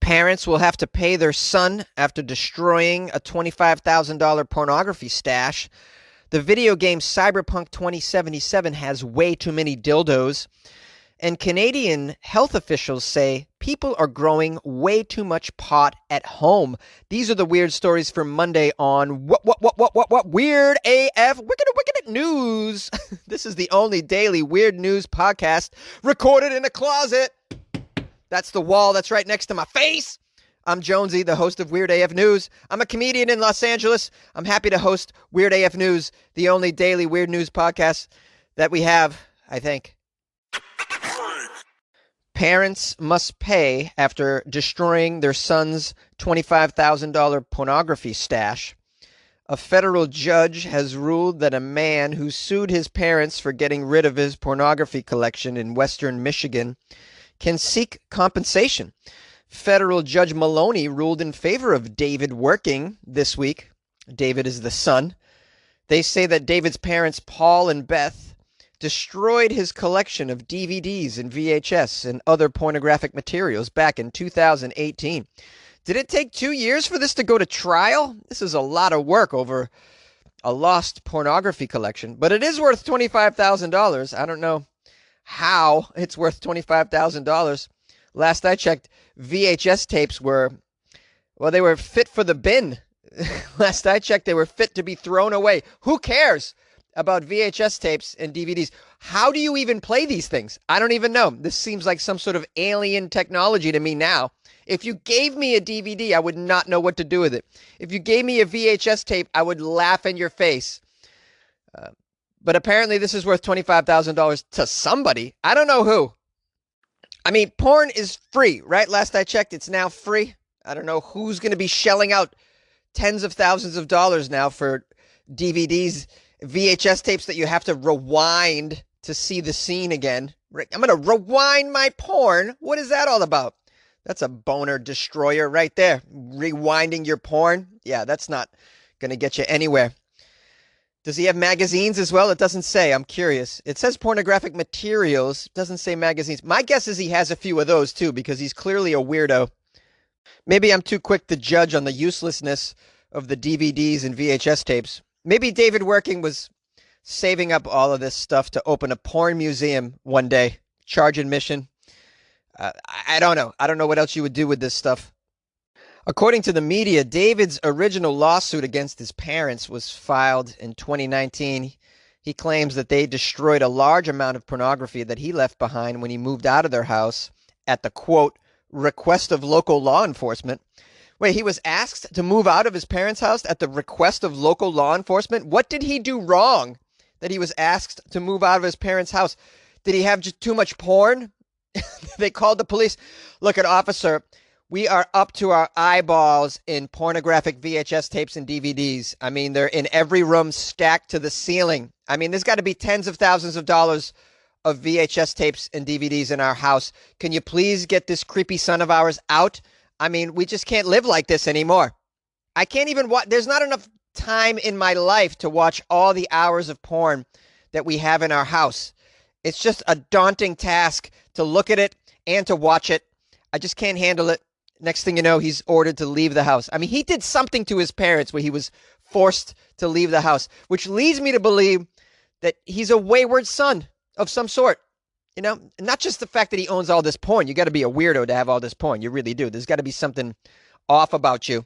Parents will have to pay their son after destroying a $25,000 pornography stash. The video game Cyberpunk 2077 has way too many dildos. And Canadian health officials say people are growing way too much pot at home. These are the weird stories for Monday on what Weird AF Wicked News. This is the only daily weird news podcast recorded in a closet. That's the wall that's right next to my face. I'm Jonesy, the host of Weird AF News. I'm a comedian in Los Angeles. I'm happy to host Weird AF News, the only daily weird news podcast that we have, I think. Parents must pay after destroying their son's $25,000 pornography stash. A federal judge has ruled that a man who sued his parents for getting rid of his pornography collection in western Michigan can seek compensation. Federal Judge Maloney ruled in favor of David Working this week. David is the son. They say that David's parents, Paul and Beth, destroyed his collection of DVDs and VHS and other pornographic materials back in 2018. Did it take 2 years for this to go to trial? This is a lot of work over a lost pornography collection, but it is worth $25,000. I don't know how it's worth $25,000. Last I checked, VHS tapes were fit for the bin. Last I checked, they were fit to be thrown away. Who cares about VHS tapes and DVDs? How do you even play these things? I don't even know. This seems like some sort of alien technology to me now. If you gave me a DVD, I would not know what to do with it. If you gave me a VHS tape, I would laugh in your face. But apparently this is worth $25,000 to somebody. I don't know who. I mean, porn is free, right? Last I checked, it's now free. I don't know who's going to be shelling out tens of thousands of dollars now for DVDs, VHS tapes that you have to rewind to see the scene again. I'm going to rewind my porn. What is that all about? That's a boner destroyer right there. Rewinding your porn. Yeah, that's not going to get you anywhere. Does he have magazines as well? It doesn't say. I'm curious. It says pornographic materials. It doesn't say magazines. My guess is he has a few of those too, because he's clearly a weirdo. Maybe I'm too quick to judge on the uselessness of the DVDs and VHS tapes. Maybe David Working was saving up all of this stuff to open a porn museum one day. Charge admission. I don't know. I don't know what else you would do with this stuff. According to the media, David's original lawsuit against his parents was filed in 2019. He claims that they destroyed a large amount of pornography that he left behind when he moved out of their house at the, quote, request of local law enforcement. Wait, he was asked to move out of his parents' house at the request of local law enforcement? What did he do wrong that he was asked to move out of his parents' house? Did he have just too much porn? They called the police. Look, an officer, we are up to our eyeballs in pornographic VHS tapes and DVDs. I mean, they're in every room stacked to the ceiling. I mean, there's got to be tens of thousands of dollars of VHS tapes and DVDs in our house. Can you please get this creepy son of ours out? I mean, we just can't live like this anymore. I can't even watch. There's not enough time in my life to watch all the hours of porn that we have in our house. It's just a daunting task to look at it and to watch it. I just can't handle it. Next thing you know, he's ordered to leave the house. I mean, he did something to his parents where he was forced to leave the house, which leads me to believe that he's a wayward son of some sort. You know, not just the fact that he owns all this porn. You got to be a weirdo to have all this porn. You really do. There's got to be something off about you.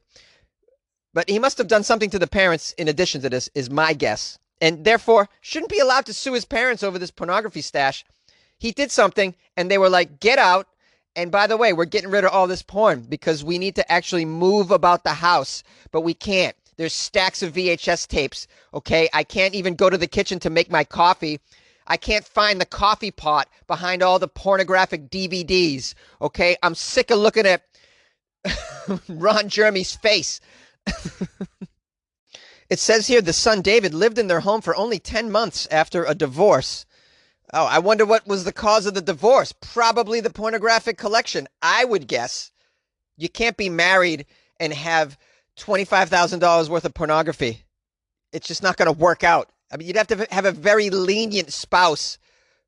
But he must have done something to the parents in addition to this, is my guess. And therefore, shouldn't be allowed to sue his parents over this pornography stash. He did something, and they were like, get out. And by the way, we're getting rid of all this porn because we need to actually move about the house, but we can't. There's stacks of VHS tapes, okay? I can't even go to the kitchen to make my coffee. I can't find the coffee pot behind all the pornographic DVDs, okay? I'm sick of looking at Ron Jeremy's face. It says here the son David lived in their home for only 10 months after a divorce. Oh, I wonder what was the cause of the divorce. Probably the pornographic collection. I would guess. You can't be married and have $25,000 worth of pornography. It's just not going to work out. I mean, you'd have to have a very lenient spouse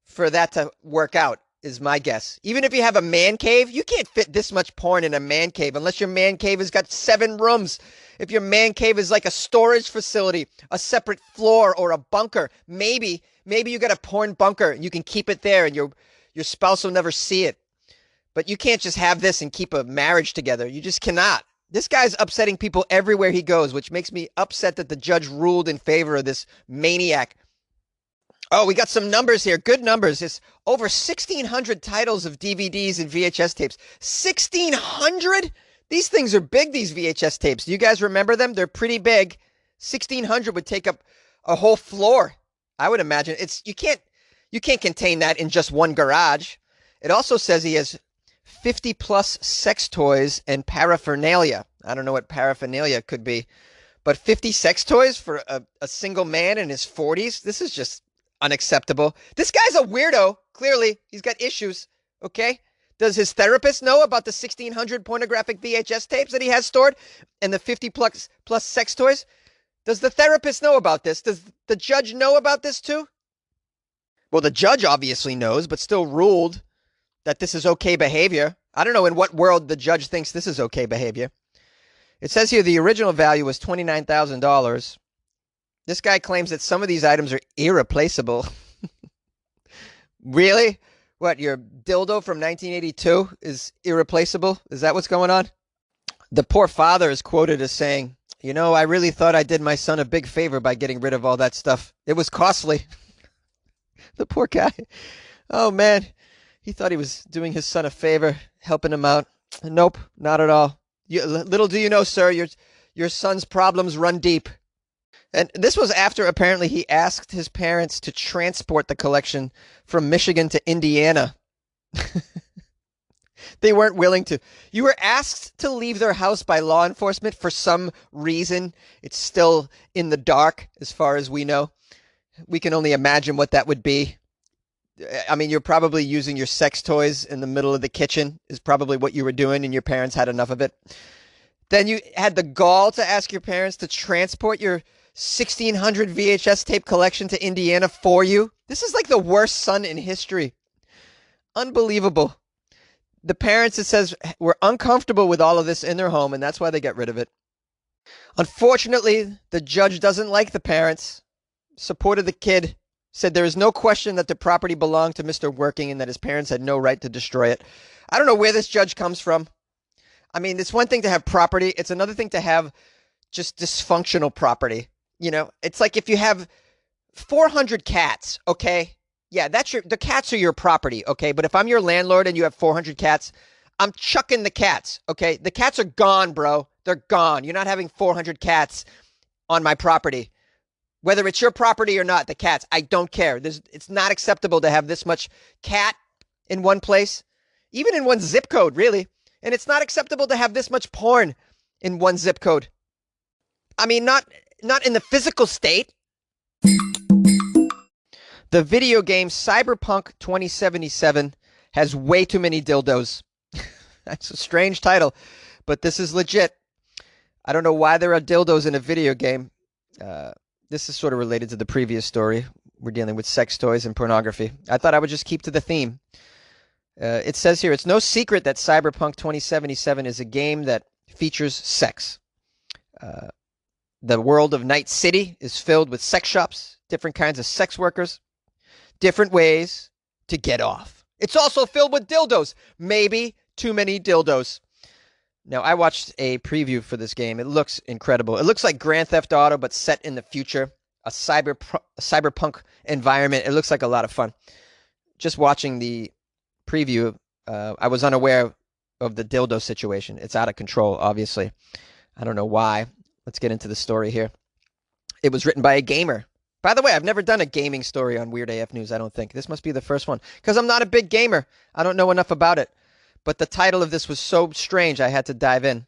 for that to work out. is my guess. Even if you have a man cave, you can't fit this much porn in a man cave unless your man cave has got 7 rooms. If your man cave is like a storage facility, a separate floor, or a bunker, maybe you got a porn bunker and you can keep it there and your spouse will never see it. But you can't just have this and keep a marriage together. You just cannot. This guy's upsetting people everywhere he goes, which makes me upset that the judge ruled in favor of this maniac. Oh, we got some numbers here. Good numbers. It's over 1,600 titles of DVDs and VHS tapes. 1,600? These things are big, these VHS tapes. Do you guys remember them? They're pretty big. 1,600 would take up a whole floor. I would imagine. You can't contain that in just one garage. It also says he has 50 plus sex toys and paraphernalia. I don't know what paraphernalia could be, but 50 sex toys for a single man in his 40s? This is just unacceptable. This guy's a weirdo. Clearly, he's got issues. Okay? Does his therapist know about the 1,600 pornographic VHS tapes that he has stored and the 50 plus sex toys? Does the therapist know about this? Does the judge know about this too? Well, the judge obviously knows, but still ruled that this is okay behavior. I don't know in what world the judge thinks this is okay behavior. It says here the original value was $29,000. This guy claims that some of these items are irreplaceable. Really? What, your dildo from 1982 is irreplaceable? Is that what's going on? The poor father is quoted as saying, "You know, I really thought I did my son a big favor by getting rid of all that stuff. It was costly." The poor guy. Oh, man. He thought he was doing his son a favor, helping him out. Nope, not at all. Little do you know, sir, your son's problems run deep. And this was after apparently he asked his parents to transport the collection from Michigan to Indiana. They weren't willing to. You were asked to leave their house by law enforcement for some reason. It's still in the dark as far as we know. We can only imagine what that would be. I mean, you're probably using your sex toys in the middle of the kitchen is probably what you were doing, and your parents had enough of it. Then you had the gall to ask your parents to transport your 1,600 VHS tape collection to Indiana for you. This is like the worst son in history. Unbelievable. The parents, it says, were uncomfortable with all of this in their home, and that's why they got rid of it. Unfortunately, the judge doesn't like the parents, supported the kid, said there is no question that the property belonged to Mr. Working and that his parents had no right to destroy it. I don't know where this judge comes from. I mean, it's one thing to have property. It's another thing to have just dysfunctional property. You know, it's like if you have 400 cats, okay? Yeah, the cats are your property, okay? But if I'm your landlord and you have 400 cats, I'm chucking the cats, okay? The cats are gone, bro. They're gone. You're not having 400 cats on my property. Whether it's your property or not, the cats, I don't care. It's not acceptable to have this much cat in one place, even in one zip code, really. And it's not acceptable to have this much porn in one zip code. I mean, not in the physical state. The video game Cyberpunk 2077 has way too many dildos. That's a strange title, but this is legit. I don't know why there are dildos in a video game. This is sort of related to the previous story. We're dealing with sex toys and pornography. I thought I would just keep to the theme. It says here, it's no secret that Cyberpunk 2077 is a game that features sex. The world of Night City is filled with sex shops, different kinds of sex workers, different ways to get off. It's also filled with dildos. Maybe too many dildos. Now, I watched a preview for this game. It looks incredible. It looks like Grand Theft Auto, but set in the future. A cyberpunk environment. It looks like a lot of fun. Just watching the preview, I was unaware of the dildo situation. It's out of control, obviously. I don't know why. Let's get into the story here. It was written by a gamer. By the way, I've never done a gaming story on Weird AF News, I don't think. This must be the first one. Because I'm not a big gamer. I don't know enough about it. But the title of this was so strange, I had to dive in.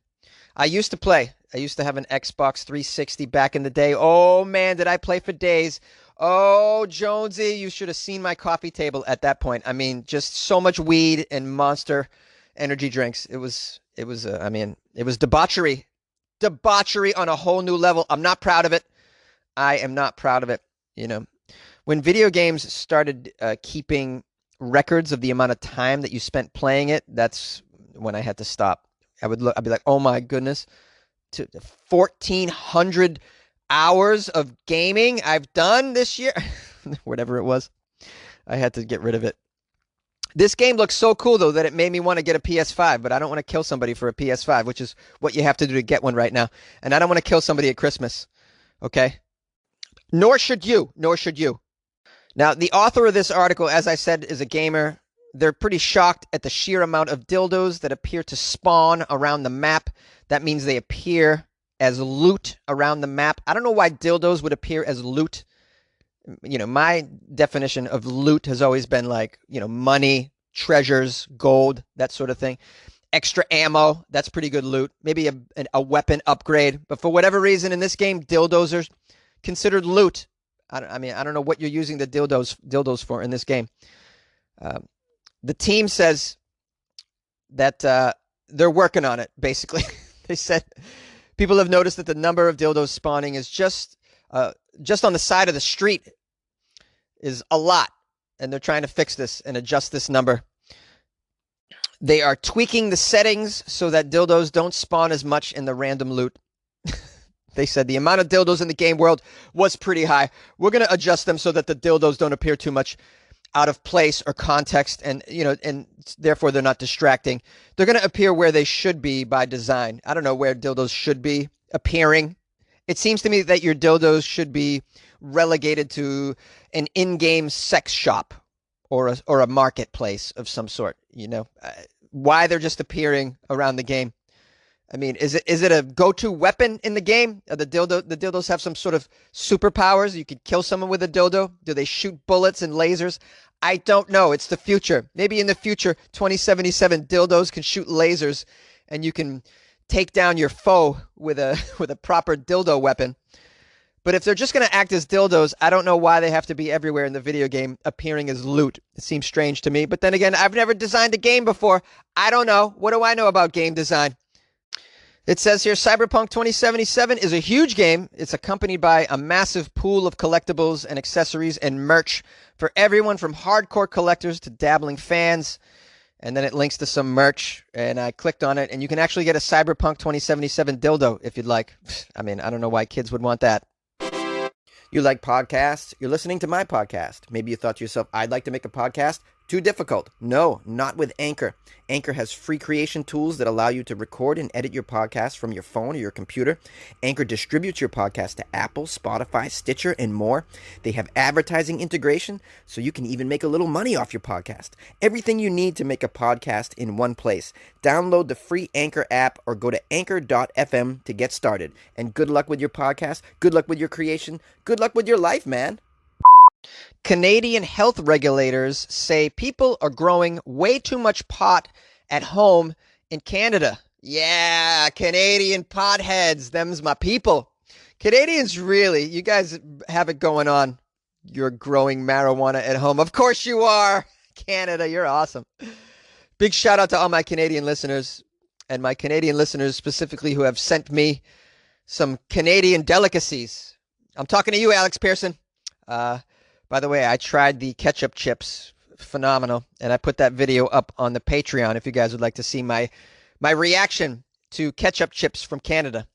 I used to play. I used to have an Xbox 360 back in the day. Oh, man, did I play for days. Oh, Jonesy, you should have seen my coffee table at that point. I mean, just so much weed and Monster energy drinks. It was debauchery. Debauchery on a whole new level. I'm not proud of it. I am not proud of it. You know, when video games started keeping records of the amount of time that you spent playing it, that's when I had to stop. I'd be like, oh my goodness, 1,400 hours of gaming I've done this year, whatever it was. I had to get rid of it. This game looks so cool, though, that it made me want to get a PS5, but I don't want to kill somebody for a PS5, which is what you have to do to get one right now. And I don't want to kill somebody at Christmas, okay? Nor should you. Nor should you. Now, the author of this article, as I said, is a gamer. They're pretty shocked at the sheer amount of dildos that appear to spawn around the map. That means they appear as loot around the map. I don't know why dildos would appear as loot. You know, my definition of loot has always been like, you know, money, treasures, gold, that sort of thing. Extra ammo, that's pretty good loot. Maybe a weapon upgrade. But for whatever reason in this game, dildos are considered loot. I mean, I don't know what you're using the dildos for in this game. The team says that they're working on it, basically. They said people have noticed that the number of dildos spawning is just on the side of the street is a lot, and they're trying to fix this and adjust this number. They are tweaking the settings so that dildos don't spawn as much in the random loot. They said the amount of dildos in the game world was pretty high. We're going to adjust them so that the dildos don't appear too much out of place or context, and and therefore they're not distracting. They're going to appear where they should be by design. I don't know where dildos should be appearing. It seems to me that your dildos should be relegated to an in-game sex shop or a marketplace of some sort. You know, why they're just appearing around the game. I mean, is it a go-to weapon in the game? The dildos have some sort of superpowers. You could kill someone with a dildo. Do they shoot bullets and lasers? I don't know. It's the future. Maybe in the future, 2077, dildos can shoot lasers, and you can take down your foe with a proper dildo weapon. But if they're just going to act as dildos, I don't know why they have to be everywhere in the video game appearing as loot. It seems strange to me. But then again, I've never designed a game before. I don't know. What do I know about game design? It says here, Cyberpunk 2077 is a huge game. It's accompanied by a massive pool of collectibles and accessories and merch for everyone from hardcore collectors to dabbling fans. And then it links to some merch, and I clicked on it, and you can actually get a Cyberpunk 2077 dildo if you'd like. I mean, I don't know why kids would want that. You like podcasts? You're listening to my podcast. Maybe you thought to yourself, I'd like to make a podcast. Too difficult. No, not with Anchor. Anchor has free creation tools that allow you to record and edit your podcast from your phone or your computer. Anchor distributes your podcast to Apple, Spotify, Stitcher, and more. They have advertising integration, so you can even make a little money off your podcast. Everything you need to make a podcast in one place. Download the free Anchor app or go to anchor.fm to get started. And good luck with your podcast. Good luck with your creation. Good luck with your life, man. Canadian health regulators say people are growing way too much pot at home in Canada. Yeah, Canadian potheads, them's my people. Canadians really, you guys have it going on. You're growing marijuana at home. Of course you are. Canada, you're awesome. Big shout out to all my Canadian listeners, and my Canadian listeners specifically who have sent me some Canadian delicacies. I'm talking to you, Alex Pearson. By the way, I tried the ketchup chips. Phenomenal. And I put that video up on the Patreon if you guys would like to see my reaction to ketchup chips from Canada.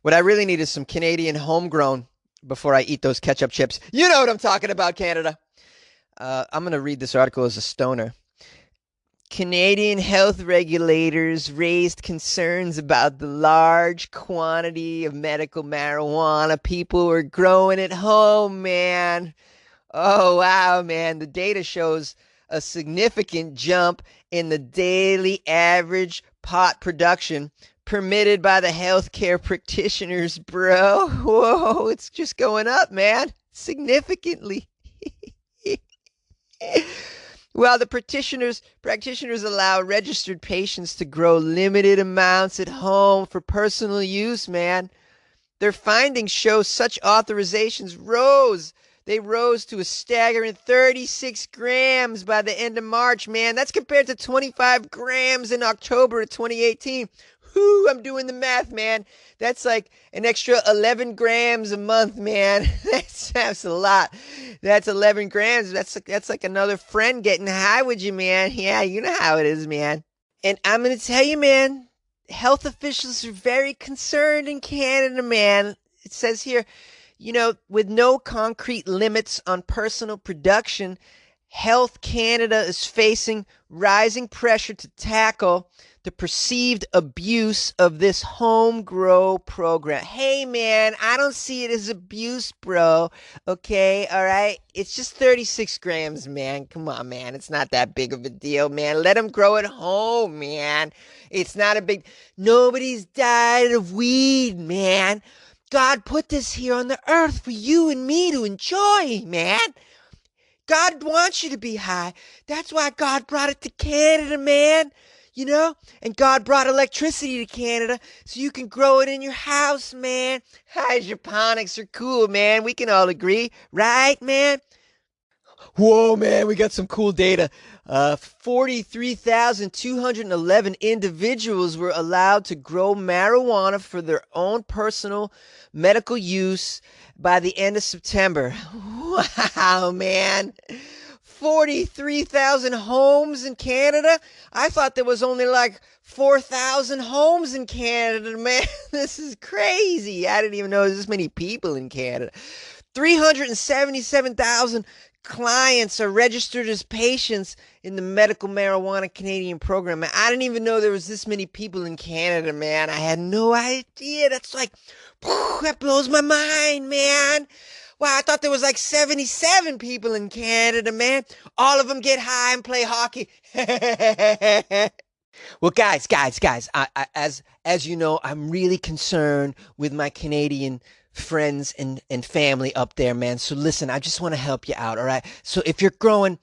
What I really need is some Canadian homegrown before I eat those ketchup chips. You know what I'm talking about, Canada. I'm going to read this article as a stoner. Canadian health regulators raised concerns about the large quantity of medical marijuana people were growing at home, man. Oh, wow, man. The data shows a significant jump in the daily average pot production permitted by the healthcare practitioners, bro. Whoa, it's just going up, man. Significantly. Well, the practitioners allow registered patients to grow limited amounts at home for personal use, man. Their findings show such authorizations rose. They rose to a staggering 36 grams by the end of March, man. That's compared to 25 grams in October of 2018. Woohoo! I'm doing the math, man. That's like an extra 11 grams a month, man. That's a lot. That's 11 grams. That's like another friend getting high with you, man. Yeah, you know how it is, man. And I'm going to tell you, man, health officials are very concerned in Canada, man. It says here, with no concrete limits on personal production, Health Canada is facing rising pressure to tackle the perceived abuse of this home grow program. Hey, man, I don't see it as abuse, bro. Okay, all right? It's just 36 grams, man. Come on, man. It's not that big of a deal, man. Let them grow at home, man. It's not a big... Nobody's died of weed, man. God put this here on the earth for you and me to enjoy, man. God wants you to be high. That's why God brought it to Canada, man. And God brought electricity to Canada so you can grow it in your house, man. Hydroponics are cool, man. We can all agree, right, man? Whoa, man, we got some cool data. 43,211 individuals were allowed to grow marijuana for their own personal medical use by the end of September. Wow, man. 43,000 homes in Canada? I thought there was only like 4,000 homes in Canada, man. This is crazy. I didn't even know there was this many people in Canada. 377,000 clients are registered as patients in the medical marijuana Canadian program. I didn't even know there was this many people in Canada, man. I had no idea. That's like, that blows my mind, man. Wow, I thought there was like 77 people in Canada, man. All of them get high and play hockey. Well, guys, as you know, I'm really concerned with my Canadian friends and family up there, man. So listen, I just want to help you out, all right? So if you're growing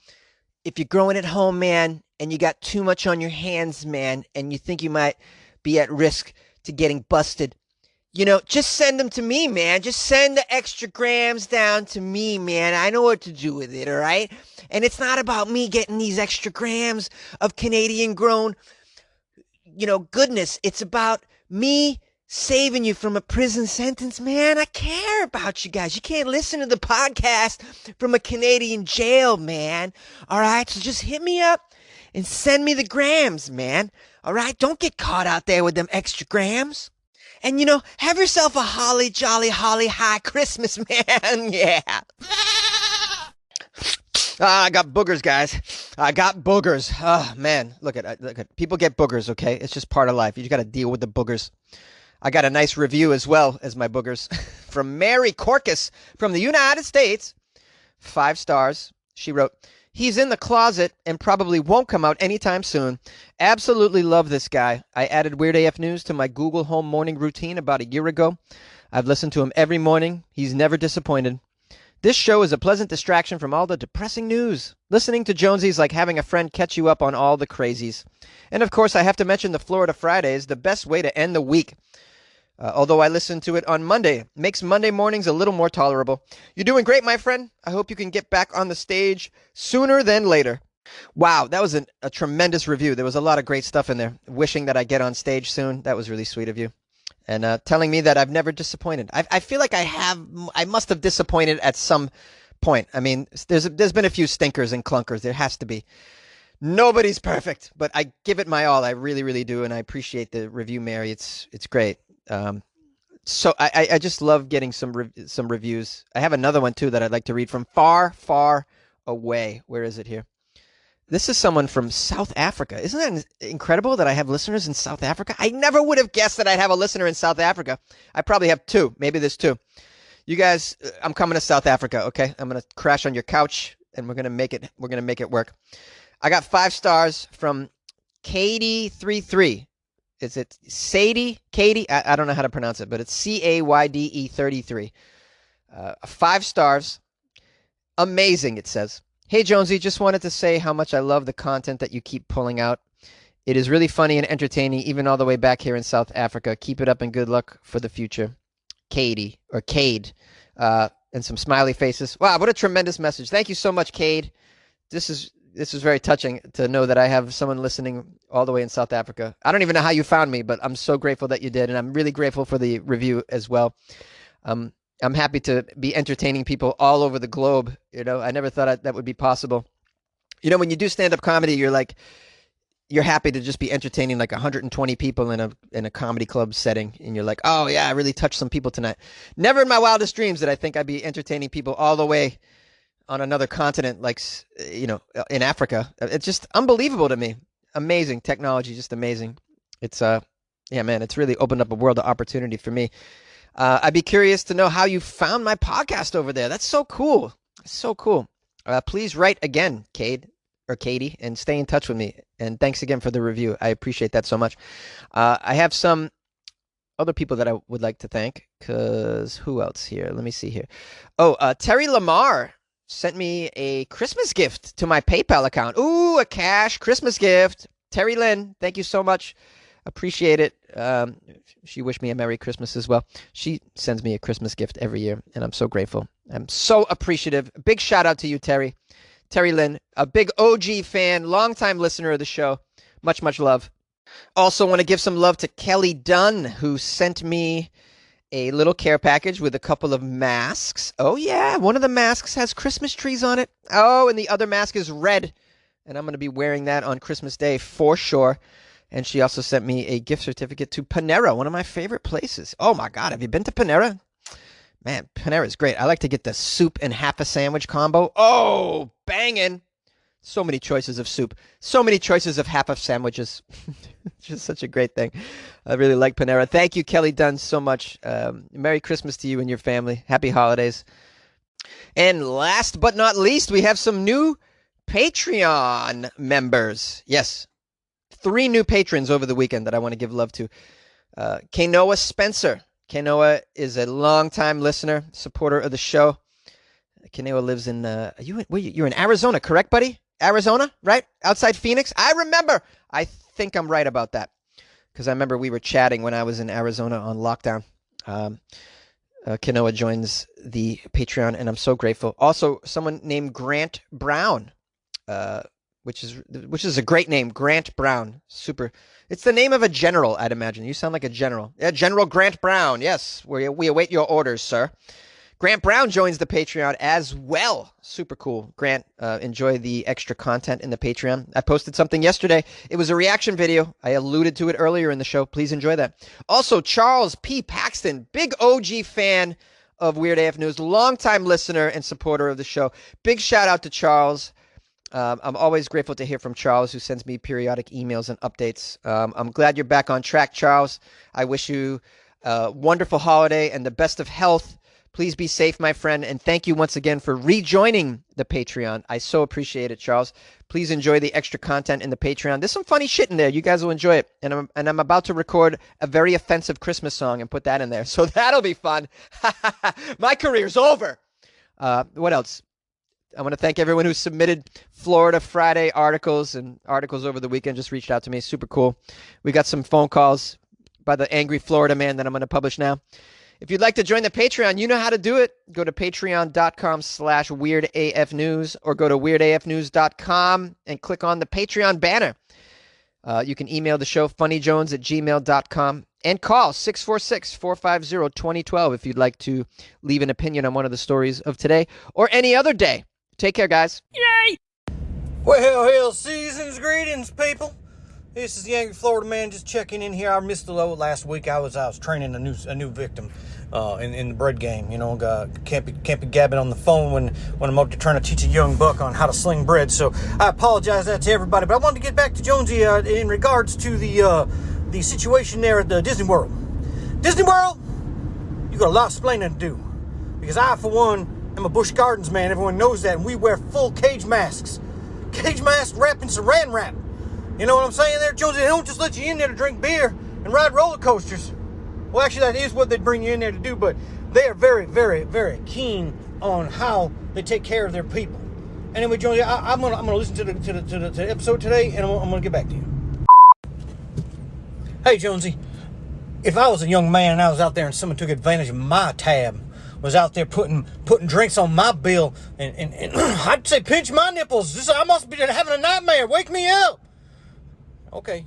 at home, man, and you got too much on your hands, man, and you think you might be at risk to getting busted, just send them to me, man. Just send the extra grams down to me, man. I know what to do with it, all right? And it's not about me getting these extra grams of Canadian grown, goodness. It's about me saving you from a prison sentence, man. I care about you guys. You can't listen to the podcast from a Canadian jail, man. All right? So just hit me up and send me the grams, man. All right? Don't get caught out there with them extra grams. And, have yourself a holly jolly holly high Christmas, man. Yeah. I got boogers, guys. I got boogers. Oh, man. Look at people get boogers, okay? It's just part of life. You just got to deal with the boogers. I got a nice review as well as my boogers from Mary Corcus from the United States. 5 stars. She wrote, "He's in the closet and probably won't come out anytime soon. Absolutely love this guy. I added Weird AF News to my Google Home morning routine about a year ago. I've listened to him every morning. He's never disappointed. This show is a pleasant distraction from all the depressing news. Listening to Jonesy is like having a friend catch you up on all the crazies. And of course, I have to mention the Florida Fridays, the best way to end the week. Although I listen to it on Monday. Makes Monday mornings a little more tolerable. You're doing great, my friend. I hope you can get back on the stage sooner than later." Wow, that was a tremendous review. There was a lot of great stuff in there. Wishing that I get on stage soon. That was really sweet of you. And telling me that I've never disappointed. I feel like I must have disappointed at some point. I mean, there's been a few stinkers and clunkers. There has to be. Nobody's perfect, but I give it my all. I really, really do. And I appreciate the review, Mary. It's great. So I just love getting some reviews. I have another one too that I'd like to read from far, far away. Where is it here? This is someone from South Africa. Isn't that incredible that I have listeners in South Africa? I never would have guessed that I'd have a listener in South Africa. I probably have 2. Maybe there's 2. You guys, I'm coming to South Africa, okay? I'm going to crash on your couch and we're going to make it work. I got 5 stars from Katie33. Is it Sadie? Katie? I don't know how to pronounce it, but it's CAYDE 33. 5 stars. Amazing, it says. "Hey, Jonesy, just wanted to say how much I love the content that you keep pulling out. It is really funny and entertaining, even all the way back here in South Africa. Keep it up and good luck for the future. Katie, or Cade." And some smiley faces. Wow, what a tremendous message. Thank you so much, Cade. This is this is very touching to know that I have someone listening all the way in South Africa. I don't even know how you found me, but I'm so grateful that you did, and I'm really grateful for the review as well. I'm happy to be entertaining people all over the globe. I never thought that would be possible. When you do stand-up comedy, you're happy to just be entertaining like 120 people in a comedy club setting, and you're like, oh yeah, I really touched some people tonight. Never in my wildest dreams did I think I'd be entertaining people all the way on another continent, like in Africa. It's just unbelievable to me. Amazing technology, just amazing. It's man, it's really opened up a world of opportunity for me. I'd be curious to know how you found my podcast over there. That's so cool. So cool. Please write again, Cade or Katie, and stay in touch with me. And thanks again for the review. I appreciate that so much. I have some other people that I would like to thank, because who else here? Let me see here. Oh, Terry Lamar sent me a Christmas gift to my PayPal account. Ooh, a cash Christmas gift. Terry Lynn, thank you so much. Appreciate it. She wished me a Merry Christmas as well. She sends me a Christmas gift every year, and I'm so grateful. I'm so appreciative. Big shout out to you, Terry. Terry Lynn, a big OG fan, longtime listener of the show. Much, much love. Also want to give some love to Kelly Dunn, who sent me a little care package with a couple of masks. Oh, yeah. One of the masks has Christmas trees on it. Oh, and the other mask is red. And I'm going to be wearing that on Christmas Day for sure. And she also sent me a gift certificate to Panera, one of my favorite places. Oh, my God. Have you been to Panera? Man, Panera is great. I like to get the soup and half a sandwich combo. Oh, banging. So many choices of soup. So many choices of half of sandwiches. Just such a great thing. I really like Panera. Thank you, Kelly Dunn, so much. Merry Christmas to you and your family. Happy holidays. And last but not least, we have some new Patreon members. Yes, 3 new patrons over the weekend that I want to give love to. Kanoa Spencer. Kanoa is a longtime listener, supporter of the show. Kanoa lives in, you're in Arizona, correct, buddy? Arizona, right? Outside Phoenix? I remember. I think I'm right about that, because I remember we were chatting when I was in Arizona on lockdown. Kanoa joins the Patreon, and I'm so grateful. Also, someone named Grant Brown, which is a great name, Grant Brown. Super. It's the name of a general, I'd imagine. You sound like a general. Yeah, General Grant Brown. Yes, we await your orders, sir. Grant Brown joins the Patreon as well. Super cool. Grant, enjoy the extra content in the Patreon. I posted something yesterday. It was a reaction video. I alluded to it earlier in the show. Please enjoy that. Also, Charles P. Paxton, big OG fan of Weird AF News, longtime listener and supporter of the show. Big shout out to Charles. I'm always grateful to hear from Charles, who sends me periodic emails and updates. I'm glad you're back on track, Charles. I wish you a wonderful holiday and the best of health. Please be safe, my friend, and thank you once again for rejoining the Patreon. I so appreciate it, Charles. Please enjoy the extra content in the Patreon. There's some funny shit in there. You guys will enjoy it. And I'm about to record a very offensive Christmas song and put that in there, so that'll be fun. My career's over. What else? I want to thank everyone who submitted Florida Friday articles and articles over the weekend. Just reached out to me. Super cool. We got some phone calls by the angry Florida man that I'm going to publish now. If you'd like to join the Patreon, you know how to do it. Go to patreon.com/weirdafnews or go to weirdafnews.com and click on the Patreon banner. You can email the show, funnyjones@gmail.com, and call 646-450-2012 if you'd like to leave an opinion on one of the stories of today or any other day. Take care, guys. Yay! Well, season's greetings, people. This is the Angry Florida Man just checking in here. I missed the load last week. I was training a new victim in the bread game. You know, can't be gabbing on the phone when I'm out there trying to teach a young buck on how to sling bread. So I apologize that to everybody. But I wanted to get back to Jonesy in regards to the situation there at the Disney World. Disney World, you got a lot of explaining to do, because I, for one, am a Busch Gardens man. Everyone knows that, and we wear full cage masks wrapped in Saran wrap. You know what I'm saying there, Jonesy? They don't just let you in there to drink beer and ride roller coasters. Well, actually, that is what they bring you in there to do, but they are very, very, very keen on how they take care of their people. Anyway, Jonesy, I'm gonna listen to the episode today, and I'm gonna get back to you. Hey, Jonesy, if I was a young man and I was out there and someone took advantage of my tab was out there putting drinks on my bill, and I'd say pinch my nipples. I must be having a nightmare. Wake me up. Okay.